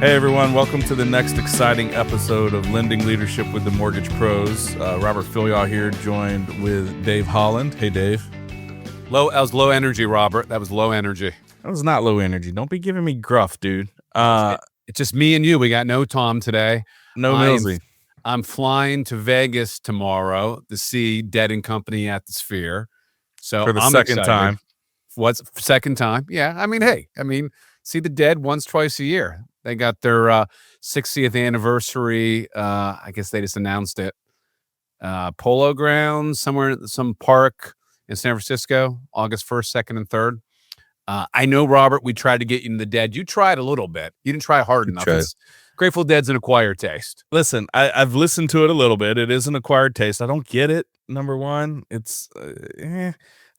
Hey everyone, welcome to the next exciting episode of Lending Leadership with the Mortgage Pros. Robert Fillyaw here, joined with Dave Holland. Hey Dave. That was low energy, Robert. That was low energy. That was not low energy. Don't be giving me gruff, dude. It's just me and you. We got no Tom today. No Millsy. I'm flying to Vegas tomorrow to see Dead & Company at the Sphere. So For the I'm second excited. time. What's second time? Yeah. See the Dead once, twice a year. They got their 60th anniversary. I guess they just announced it. Polo Grounds, somewhere, some park in San Francisco, August 1st, 2nd, and 3rd. I know, Robert, we tried to get you in the Dead. You tried a little bit. You didn't try hard enough. Grateful Dead's an acquired taste. Listen, I've listened to it a little bit. It is an acquired taste. I don't get it, number one. It's,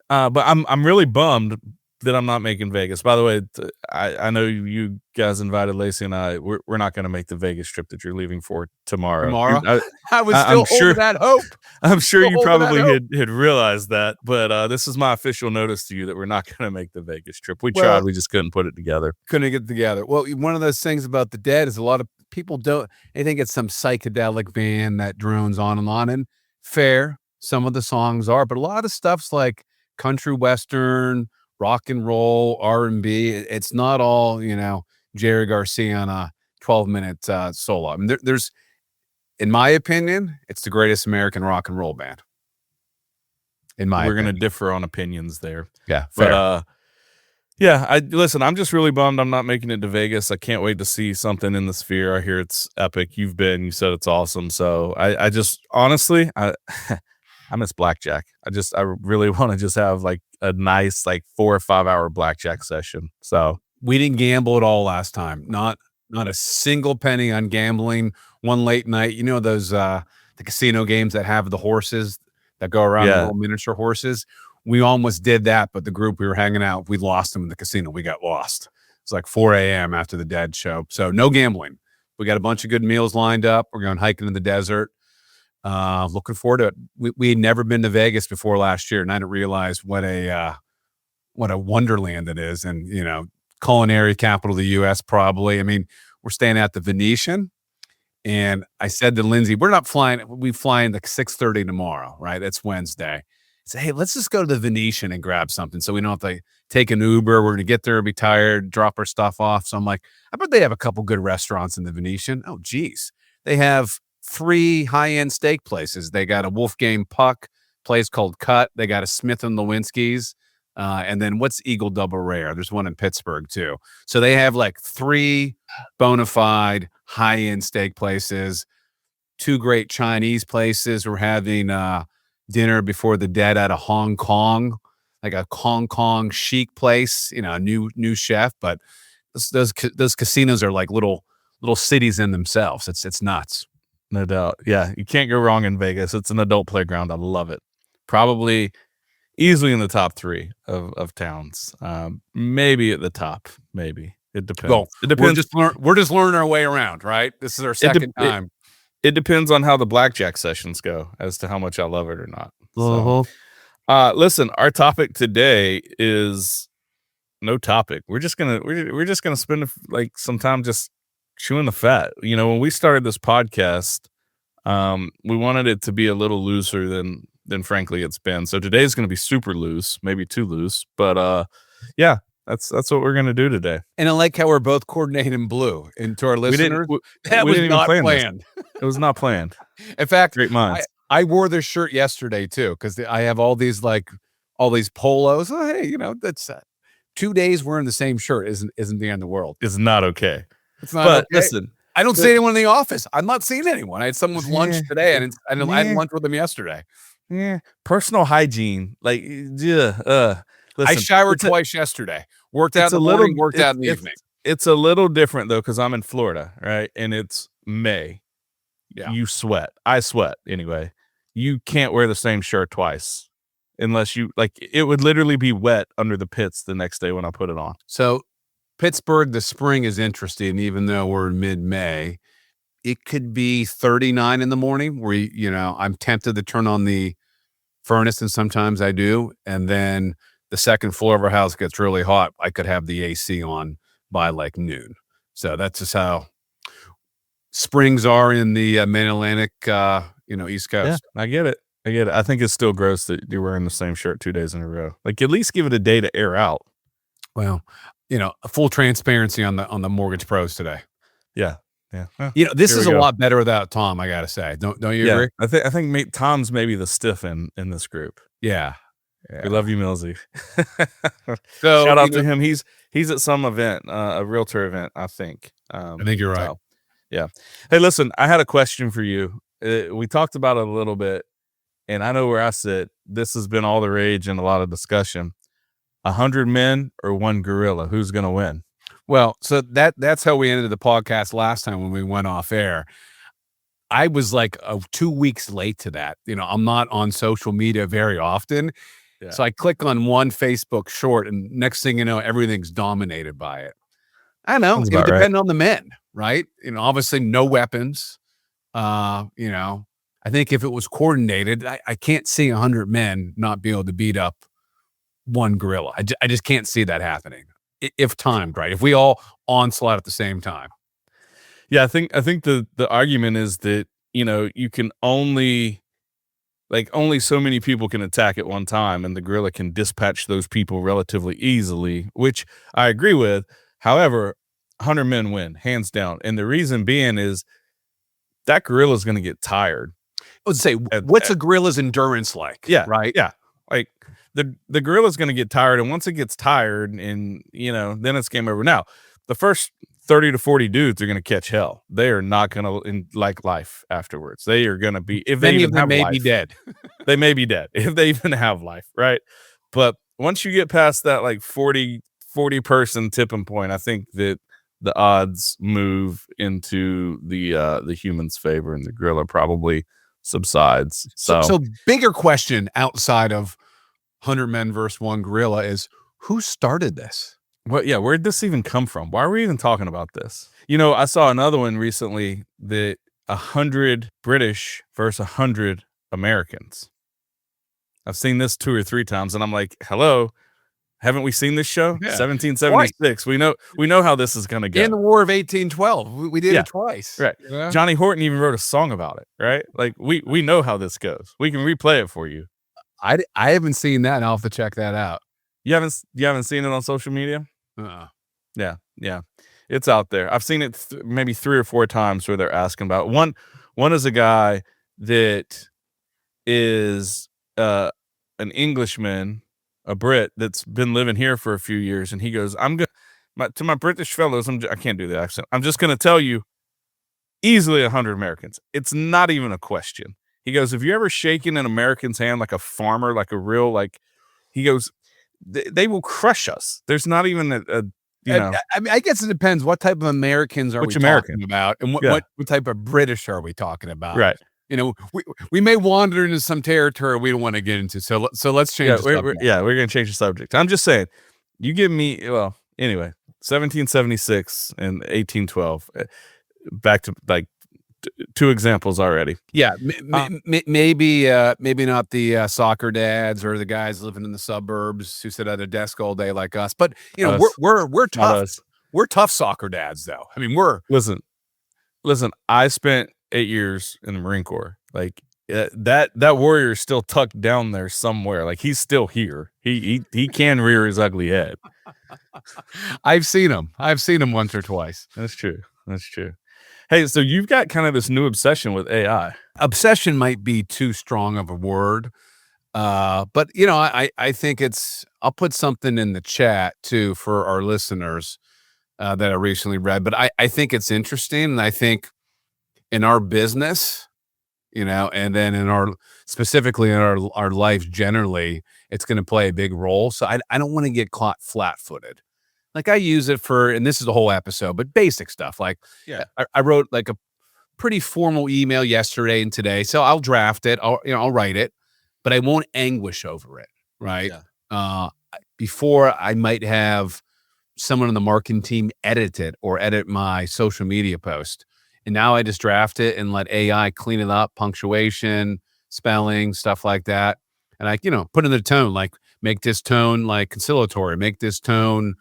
but I'm really bummed that I'm not making Vegas. By the way, I know you guys invited Lacey and I. We're not going to make the Vegas trip that you're leaving for tomorrow. I was still holding that hope. I'm sure you probably had realized that, but this is my official notice to you that we're not going to make the Vegas trip. We tried, we just couldn't put it together. Couldn't get it together. Well, one of those things about the Dead is a lot of people they think it's some psychedelic band that drones on, and fair. Some of the songs are, but a lot of stuff's like country western, rock and roll, R&B. It's not all, Jerry Garcia on a 12-minute solo. I mean, there's, in my opinion, it's the greatest American rock and roll band. We're going to differ on opinions there. Yeah. Fair. But listen, I'm just really bummed I'm not making it to Vegas. I can't wait to see something in the Sphere. I hear it's epic. You've been, you said it's awesome. So I just, honestly, I miss blackjack. I really want to just have like a nice 4 or 5 hour blackjack session. So we didn't gamble at all last time. Not a single penny on gambling. One late night, those the casino games that have the horses that go around, the little miniature horses. We almost did that, but the group we were hanging out, we lost them in the casino. We got lost. It's like 4 a.m. after the Dead show. So no gambling. We got a bunch of good meals lined up. We're going hiking in the desert. Looking forward to it. We had never been to Vegas before last year, and I didn't realize what a wonderland it is, and culinary capital of the U.S. probably. I mean, we're staying at the Venetian, and I said to Lindsay, we're not flying. We fly in like 6:30 tomorrow, right? It's Wednesday. I said, hey, let's just go to the Venetian and grab something, so we don't have to take an Uber. We're gonna get there, be tired, drop our stuff off. So I'm like, I bet they have a couple good restaurants in the Venetian. Oh, geez, they have 3 high-end steak places. They got a Wolfgang Puck place called Cut. They got a Smith & Lewinsky's. And then what's Eagle Double Rare? There's one in Pittsburgh too. So they have like 3 bona fide high-end steak places, 2 great Chinese places. We're having dinner before the Dead at a Hong Kong, like a Hong Kong chic place, a new chef. But those casinos are like little cities in themselves. It's nuts. No doubt. Yeah, you can't go wrong in Vegas. It's an adult playground. I love it. Probably easily in the top 3 of towns. Maybe at the top. Maybe. It depends. Well, it depends. We're just learning our way around, right? This is our second time. It depends on how the blackjack sessions go as to how much I love it or not. Uh-huh. So, listen, our topic today is no topic. We're just gonna spend some time just chewing the fat. When we started this podcast, we wanted it to be a little looser than frankly it's been. So today's going to be super loose, maybe too loose, but that's what we're going to do today. And I like how we're both coordinating in blue. And to our listeners, that was not planned. It was not planned. In fact, great minds. I wore this shirt yesterday too, because I have all these polos. Oh, hey, that's 2 days wearing the same shirt isn't the end of the world. It's not okay. It's not. But okay. Listen, I don't see anyone in the office. I'm not seeing anyone. I had someone with lunch today, and I had lunch with them yesterday. Yeah, personal hygiene. Listen, I showered twice yesterday. Worked out in the morning, worked out in the evening. It's a little different though, because I'm in Florida, right? And it's May. Yeah, you sweat. I sweat anyway. You can't wear the same shirt twice unless it would literally be wet under the pits the next day when I put it on. So Pittsburgh, the spring is interesting, even though we're in mid-May. It could be 39 in the morning where, I'm tempted to turn on the furnace, and sometimes I do. And then the second floor of our house gets really hot. I could have the AC on by like noon. So that's just how springs are in the Mid-Atlantic, East Yeah, Coast. I get it. I think it's still gross that you're wearing the same shirt 2 days in a row. Like, at least give it a day to air out. Well, full transparency on the Mortgage Pros today. Yeah. Yeah. Well, This here is we a go. lot better without Tom, I gotta say. Don't you Yeah. agree? I think Tom's maybe the stiff in this group. Yeah. We love you, Millsy. So, Shout out to him. He's at some event, a realtor event, I think. I think you're right. So, yeah. Hey, listen, I had a question for you. We talked about it a little bit, and I know where I sit. This has been all the rage and a lot of discussion. 100 men or one gorilla? Who's going to win? Well, so that's how we ended the podcast last time when we went off air. I was like 2 weeks late to that. I'm not on social media very often. Yeah. So I click on one Facebook short, and next thing you know, everything's dominated by it. I know. It would depend on the men, right? Obviously no weapons. I think if it was coordinated, I can't see 100 men not be able to beat up one gorilla. I just can't see that happening if timed right. If we all onslaught at the same time. Yeah, I think the argument is that, you can only so many people can attack at one time, and the gorilla can dispatch those people relatively easily, which I agree with. However, 100 men win, hands down. And the reason being is that gorilla is going to get tired. I would say, what's a gorilla's endurance like? Yeah. Right. Yeah. Like the gorilla is going to get tired. And once it gets tired and, then it's game over. Now, the first 30 to 40 dudes are going to catch hell. They are not going to like life afterwards. They are going to be, if they even have life, be dead. They may be dead if they even have life. Right. But once you get past that, like 40 person tipping point, I think that the odds move into the human's favor, and the gorilla probably subsides. So bigger question outside of 100 men versus one gorilla is, who started this? Well, yeah, where'd this even come from? Why are we even talking about this? I saw another one recently that 100 British versus 100 Americans. I've seen this 2 or 3 times, and I'm like, hello. Haven't we seen this show? Yeah. 1776. Twice. We know how this is going to go. In the War of 1812, we did it twice. Right. Yeah. Johnny Horton even wrote a song about it. Right. Like we know how this goes. We can replay it for you. I haven't seen that, and I'll have to check that out. You haven't seen it on social media? Yeah. It's out there. I've seen it maybe 3 or 4 times where they're asking about it. One is a guy that is an Englishman, a Brit that's been living here for a few years, and he goes, to my British fellows, I can't do the accent. I'm just going to tell you, easily 100 Americans. It's not even a question. He goes, have you ever shaken an American's hand like a farmer, like a real, he goes, they will crush us. There's not even a I mean, I guess it depends. What type of Americans are we talking about? And what type of British are we talking about? Right. We may wander into some territory we don't want to get into. So let's change the subject. We're going to change the subject. I'm just saying, you give me, anyway, 1776 and 1812, back to 2 examples already. Yeah. Maybe not the soccer dads or the guys living in the suburbs who sit at a desk all day like us, but we're tough. We're tough soccer dads though. I mean, listen, I spent 8 years in the Marine Corps. That warrior is still tucked down there somewhere. Like, he's still here. He can rear his ugly head. I've seen him once or twice. That's true. Hey, so you've got kind of this new obsession with AI. Obsession might be too strong of a word. But I think I'll put something in the chat too for our listeners that I recently read, but I think it's interesting. And I think in our business, and then specifically in our life generally, it's going to play a big role. So I don't want to get caught flat-footed. Like, I use it for, and this is the whole episode, but basic stuff. Like, I wrote like a pretty formal email yesterday and today, so I'll draft it. I'll write it, but I won't anguish over it. Right. Yeah. Before, I might have someone on the marketing team edit my social media post. And now I just draft it and let AI clean it up, punctuation, spelling, stuff like that. And I, put in the tone, like, make this tone like conciliatory, make this tone,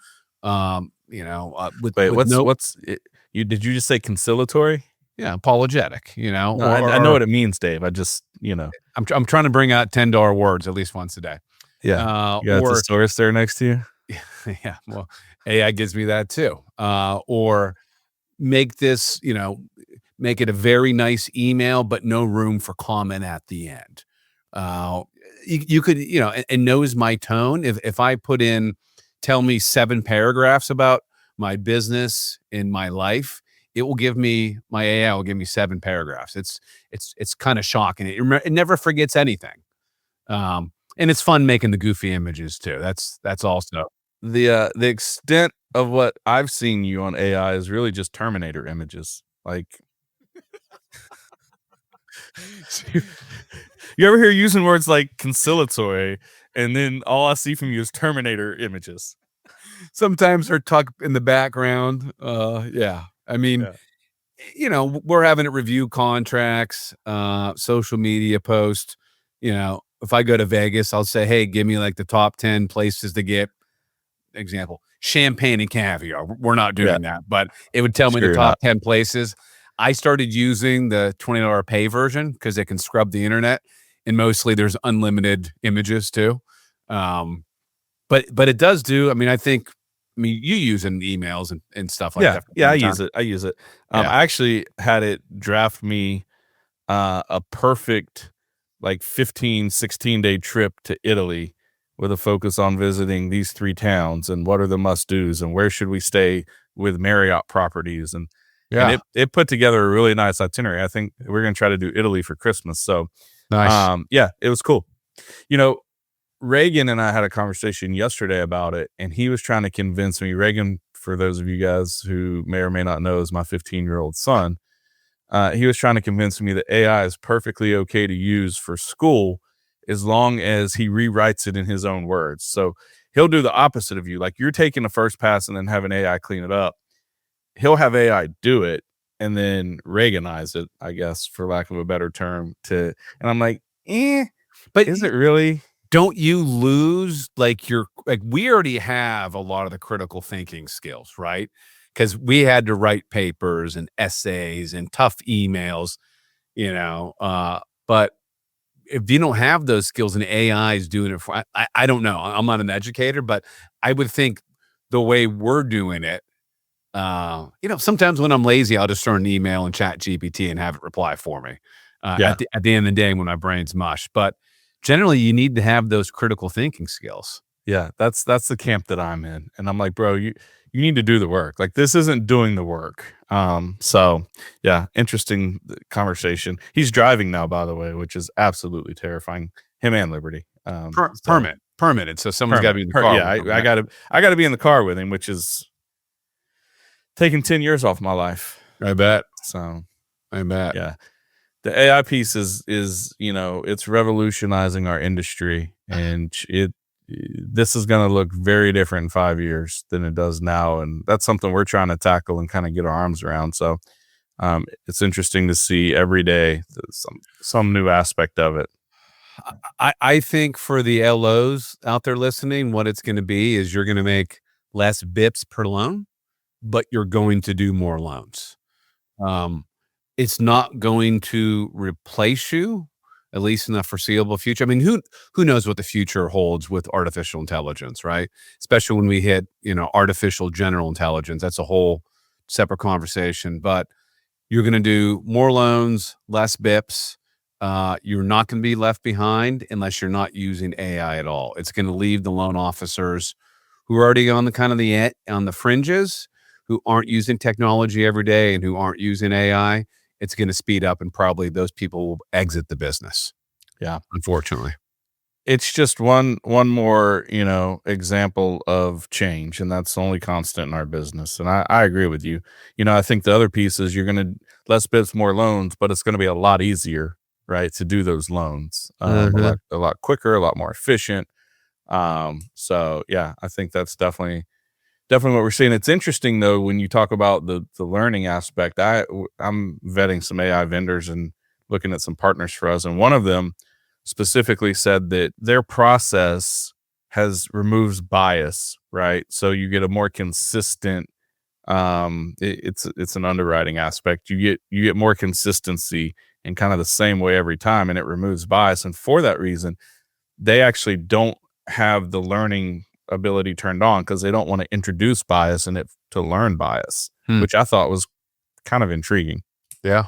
did you just say conciliatory? apologetic, No, I know what it means, Dave. I just, I'm trying to bring out $10 words at least once a day. yeah. You got a Or thesaurus there next to you? yeah, well, AI gives me that too. Or make this, make it a very nice email, but no room for comment at the end. Uh, you could, it knows my tone. If I put in, tell me 7 paragraphs about my business in my life, it will give me my AI will give me 7 paragraphs. It's kind of shocking. It never forgets anything. And it's fun making the goofy images too. That's also The extent of what I've seen you on AI is really just Terminator images. Like, you ever hear using words like conciliatory, and then all I see from you is Terminator images. sometimes they're tucked in the background. Yeah. I mean, Yeah. we're having to review contracts, social media posts. If I go to Vegas, I'll say, hey, give me like the top 10 places to get, example, champagne and caviar. We're not Yeah. doing that, but it would tell me Sure the you're top not. 10 places. I started using the $20 pay version because it can scrub the internet, and mostly there's unlimited images too. Um, but it does do. I mean, you use in emails and stuff like Yeah. that from Yeah, time I to time. use it. I use it. Yeah. I actually had it draft me a perfect like 15, 16-day trip to Italy with a focus on visiting these 3 towns and what are the must-dos and where should we stay with Marriott properties, and Yeah. it put together a really nice itinerary. I think we're gonna try to do Italy for Christmas. So, Nice. yeah, it was cool. You know, Reagan and I had a conversation yesterday about it, and he was trying to convince me. Reagan, for those of you guys who may or may not know, is my 15-year-old son. He was trying to convince me that AI is perfectly okay to use for school as long as he rewrites it in his own words. So he'll do the opposite of you. Like, you're taking the first pass and then having AI clean it up. He'll have AI do it and then Reaganize it, I guess, for lack of a better term. And I'm like, But is it really? don't you lose we already have a lot of the critical thinking skills, right? Because we had to write papers and essays and tough emails, but if you don't have those skills and AI is doing it for, I don't know. I'm not an educator, but I would think the way we're doing it, sometimes when I'm lazy, I'll just throw an email and chat GPT and have it reply for me. Yeah. At the end of the day, when my brain's mush, but generally, you need to have those critical thinking skills. Yeah, that's the camp that I'm in, and I'm like, "Bro, you need to do the work. Like, this isn't doing the work." So yeah, interesting conversation. He's driving now, by the way, which is absolutely terrifying. Him and Liberty. So Permanent. So someone's got to be in the car yeah, with them. I gotta be in the car with him, which is taking 10 years off my life. I bet. So I bet. yeah, the AI piece is it's revolutionizing our industry, and this is going to look very different in 5 years than it does now, and that's something we're trying to tackle and kind of get our arms around. So it's interesting to see every day some new aspect of it. I think for the LOs out there listening, what it's going to be is you're going to make less bips per loan, but you're going to do more loans. Um, it's not going to replace you, at least in the foreseeable future. I mean, who knows what the future holds with artificial intelligence, right? Especially when we hit, artificial general intelligence. That's a whole separate conversation. But you're going to do more loans, less bips. You're not going to be left behind unless you're not using AI at all. It's going to leave the loan officers who are already on the kind of on the fringes, who aren't using technology every day and who aren't using AI. It's going to speed up, and probably those people will exit the business. Yeah, Unfortunately. it's just one more example of change, and that's the only constant in our business. And I agree with you. I think the other piece is you're going to less bits, more loans, but it's going to be a lot easier, right, to do those loans a lot quicker, a lot more efficient. So yeah, I think that's definitely what we're seeing. It's interesting though when you talk about the learning aspect. I'm vetting some AI vendors and looking at some partners for us, and one of them specifically said that their process has removes bias, right? So you get a more consistent It's an underwriting aspect. You get more consistency in kind of the same way every time, and it removes bias. And for that reason, they actually don't have the learning ability turned on because they don't want to introduce bias in it to learn bias, which I thought was kind of intriguing. Yeah,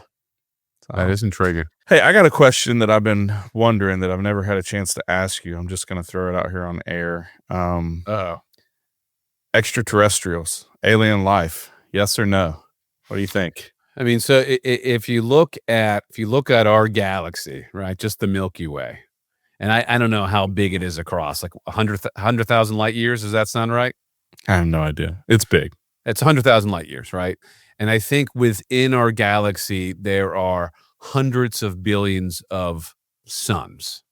that is intriguing. Hey, I got a question that I've been wondering that I've never had a chance to ask you. I'm just going to throw it out here on air. Extraterrestrials, alien life, yes or no? What do you think? I mean, so if you look at our galaxy, right, just the Milky Way, and I don't know how big it is across, like 100,000 light years. Does that sound right? I have no idea. It's big. It's 100,000 light years, right? And I think within our galaxy there are hundreds of billions of suns,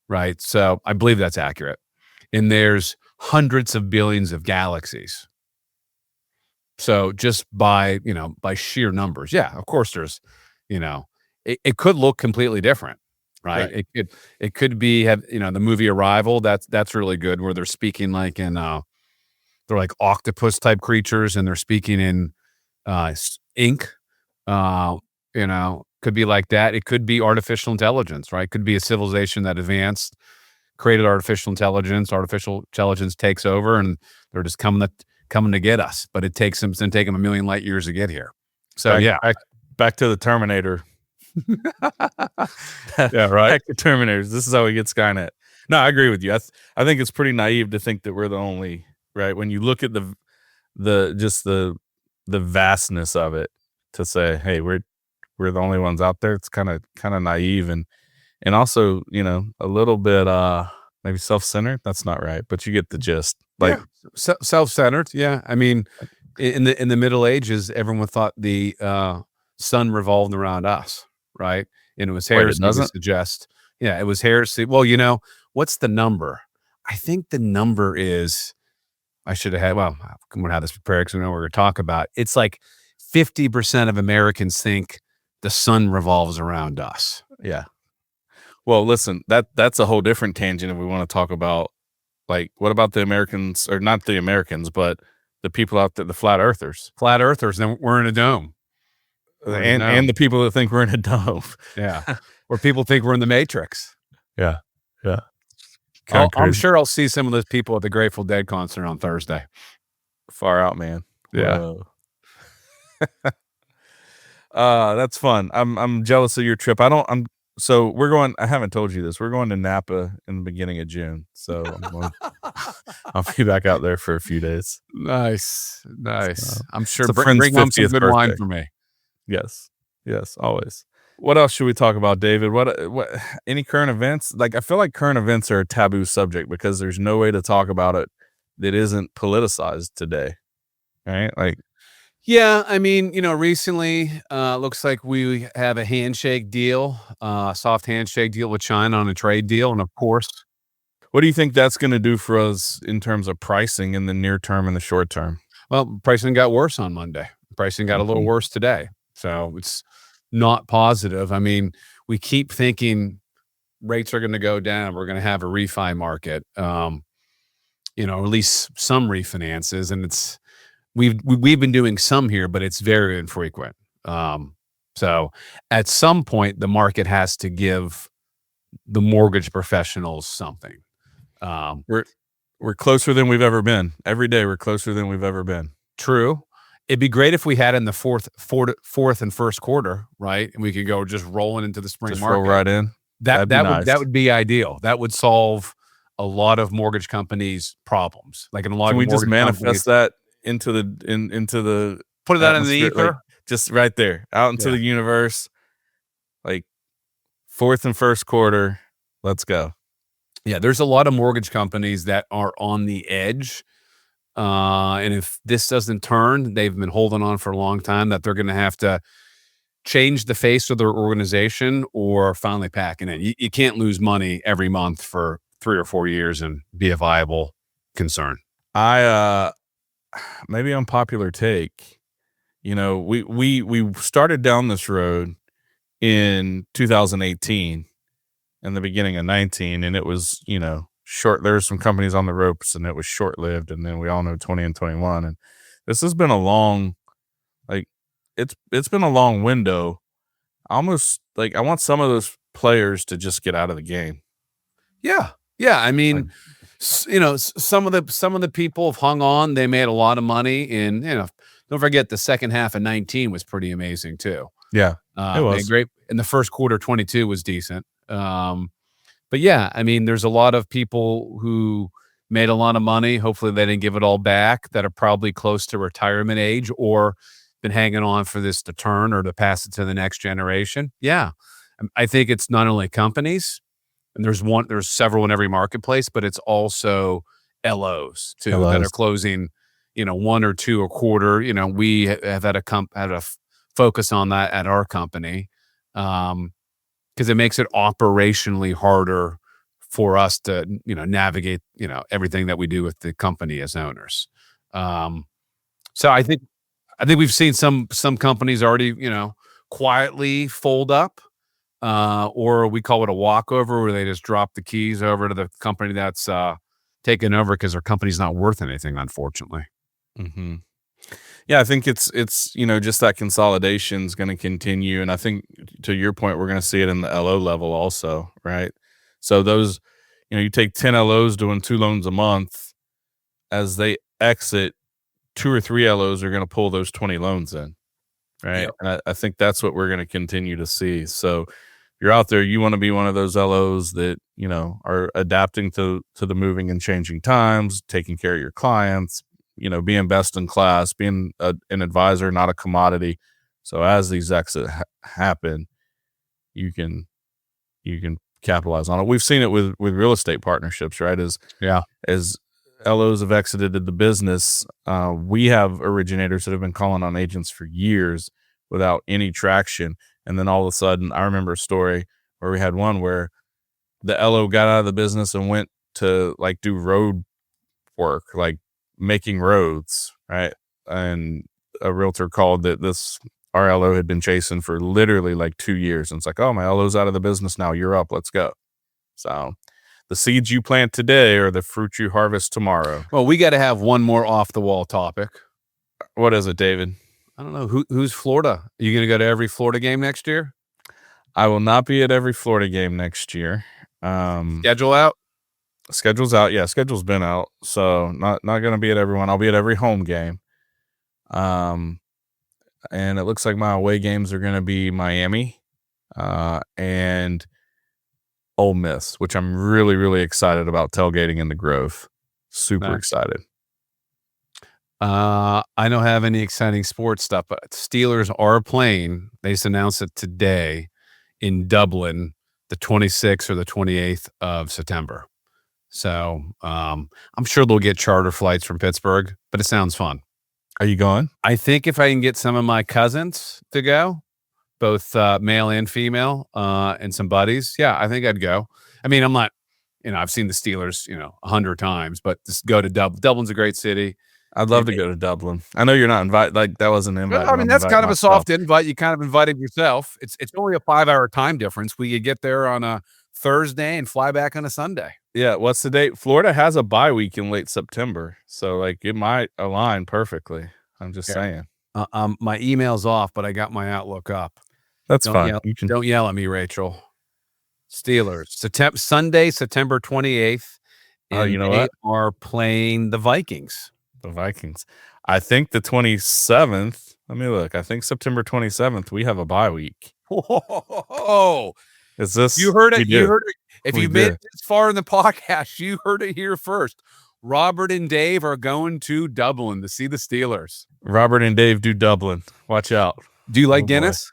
right? So I believe that's accurate. And there's hundreds of billions of galaxies. So just by sheer numbers, yeah, of course there's, it could look completely different, right? It could be the movie Arrival. That's really good where they're speaking like in they're like octopus type creatures and they're speaking in ink. Could be like that. It could be artificial intelligence, right? Could be a civilization that advanced, created artificial intelligence. Artificial intelligence takes over, and they're just coming to get us. But it takes them. It's going to take them a million light years to get here. So back to the Terminator. Yeah, right. Back to Terminators. This is how we get Skynet. No, I agree with you. I think it's pretty naive to think that we're the only, right? When you look at the vastness of it, to say, hey, we're the only ones out there. It's kind of naive and also, a little bit maybe self-centered. That's not right, but you get the gist. Like self-centered. Yeah. I mean, in the Middle Ages, everyone thought the sun revolved around us, right? And it was heresy to suggest. Yeah, it was heresy. Well, what's the number? I think the number is, I should have had, I'm going to have this prepared because we know what we're going to talk about. It's like 50% of Americans think the sun revolves around us. Yeah. Well, listen, that's a whole different tangent if we want to talk about, like, what about the Americans, or not the Americans, but the people out there, the flat earthers. Flat earthers, then we're in a dome. And the people that think we're in a dome. Yeah. Or people think we're in the Matrix. Yeah. Yeah. I'm sure I'll see some of those people at the Grateful Dead concert on Thursday. Far out, man. Yeah. That's fun. I'm jealous of your trip. So we're going, I haven't told you this. We're going to Napa in the beginning of June. So I'll be back out there for a few days. Nice. So, I'm sure bring home some good wine for me. Yes, always. What else should we talk about, David? What any current events? Like, I feel like current events are a taboo subject because there's no way to talk about it that isn't politicized today. Right? Like, yeah, I mean, recently looks like we have a handshake deal, soft handshake deal with China on a trade deal. And of course, what do you think that's going to do for us in terms of pricing in the near term and the short term? Well, pricing got worse on Monday. Pricing got a little worse today. So it's not positive. I mean, we keep thinking rates are going to go down. We're going to have a refi market, or at least some refinances. And we've been doing some here, but it's very infrequent. So at some point, the market has to give the mortgage professionals something. We're closer than we've ever been. Every day, we're closer than we've ever been. True. It'd be great if we had in the fourth and first quarter, right? And we could go just rolling into the spring market. Roll right in. That would be ideal. That would solve a lot of mortgage companies' problems. Like in a lot Can of we just manifest that into the put that in the ether, like, just right there out into the universe, like fourth and first quarter. Let's go. Yeah, there's a lot of mortgage companies that are on the edge. And if this doesn't turn, they've been holding on for a long time, that they're going to have to change the face of their organization or finally packing it. You can't lose money every month for 3 or 4 years and be a viable concern. Maybe unpopular take. We started down this road in 2018 and the beginning of 19, and it was, short. There were some companies on the ropes and it was short lived. And then we all know 20 and 21. And This has been a long, like, it's been a long window. Almost like I want some of those players to just get out of the game. Yeah. Yeah, I Like, mean, some of the people have hung on. They made a lot of money, and don't forget the second half of 19 was pretty amazing too. yeah, it Made was. great, and the first quarter 22 was decent. But yeah, I mean, there's a lot of people who made a lot of money. Hopefully, they didn't give it all back. That are probably close to retirement age or been hanging on for this to turn or to pass it to the next generation. Yeah, I think it's not only companies, and there's several in every marketplace, but it's also LOs too that are LOs. closing, one or two a quarter. We have had a focus on that at our company. Because it makes it operationally harder for us to, navigate, everything that we do with the company as owners. So I think we've seen some companies already, quietly fold up, or we call it a walkover, where they just drop the keys over to the company that's taken over because their company's not worth anything, unfortunately. Hmm. Yeah, I think it's just that consolidation is going to continue, and I think to your point, we're going to see it in the LO level also, right? So those, you take 10 LOs doing 2 loans a month. As they exit, 2 or 3 LOs are going to pull those 20 loans in, right? Yep. And I think that's what we're going to continue to see. So you're out there, you want to be one of those LOs that are adapting to the moving and changing times, taking care of your clients, being best in class, being an advisor, not a commodity. So as these exits happen, you can capitalize on it. We've seen it with real estate partnerships, right? Yeah. As LOs have exited the business, we have originators that have been calling on agents for years without any traction. And then all of a sudden, I remember a story where we had one where the LO got out of the business and went to like do road work, like making roads, right? And a realtor called that this our LO had been chasing for literally like 2 years. And it's like, oh, my LO's out of the business now. You're up. Let's go. So the seeds you plant today are the fruit you harvest tomorrow. Well, we got to have one more off the wall topic. What is it, David? I don't know who's Florida. Are you going to go to every Florida game next year? I will not be at every Florida game next year. Schedule out. Schedule's out. Yeah, schedule's been out. So not going to be at everyone. I'll be at every home game. And it looks like my away games are going to be Miami, and Ole Miss, which I'm really, really excited about tailgating in the Grove. Super excited. I don't have any exciting sports stuff, but Steelers are playing. They just announced it today in Dublin, the 26th or the 28th of September. So I'm sure they'll get charter flights from Pittsburgh, but it sounds fun. Are you going? I think if I can get some of my cousins to go, both male and female, and some buddies, yeah, I think I'd go. I mean, I'm not, I've seen the Steelers, 100 times, but just go to Dublin. Dublin's a great city. I'd love to go to Dublin. I know you're not invited. Like that wasn't an invite. I mean, that's kind of a soft invite. You kind of invited yourself. It's only a 5-hour time difference. We could get there on a Thursday and fly back on a Sunday. Yeah. What's the date? Florida has a bye week in late September. So like it might align perfectly. I'm just saying. My email's off, but I got my Outlook up. That's fine. Don't yell at me, Rachel. Steelers, Sunday, September 28th. And you know they what? are playing the Vikings. The Vikings. I think the 27th. Let me look. I think September 27th, we have a bye week. Whoa. Is this? You heard it. You heard it. If you made it this far in the podcast, you heard it here first. Robert and Dave are going to Dublin to see the Steelers. Robert and Dave do Dublin. Watch out. Do you like Guinness?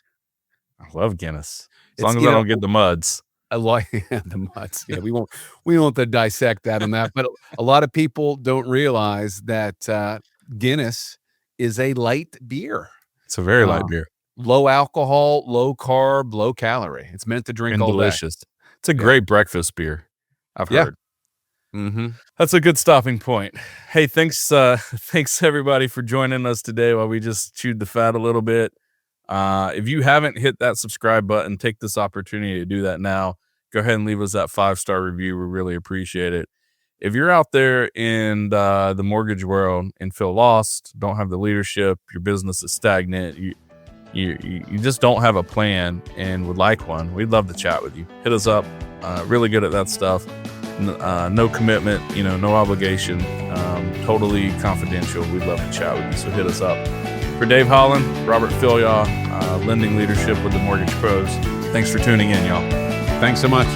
Boy. I love Guinness. As long as I don't get the muds. I like the muds. Yeah, we won't dissect that on that. But a lot of people don't realize that Guinness is a light beer. It's a very light beer. Low alcohol, low carb, low calorie. It's meant to drink and all delicious. day. It's a great breakfast beer. I've heard. Mm-hmm. That's a good stopping point. Hey, thanks everybody for joining us today while we just chewed the fat a little bit. If you haven't hit that subscribe button, take this opportunity to do that now. Go ahead and leave us that 5-star review. We really appreciate it. if you're out there in the mortgage world and feel lost, don't have the leadership, your business is stagnant, you just don't have a plan and would like one, we'd love to chat with you. Hit us up. Really good at that stuff. No commitment, no obligation, totally confidential. We'd love to chat with you, so hit us up. For Dave Holland, Robert Fillyaw, Lending Leadership with the Mortgage Pros, thanks for tuning in, y'all. Thanks so much.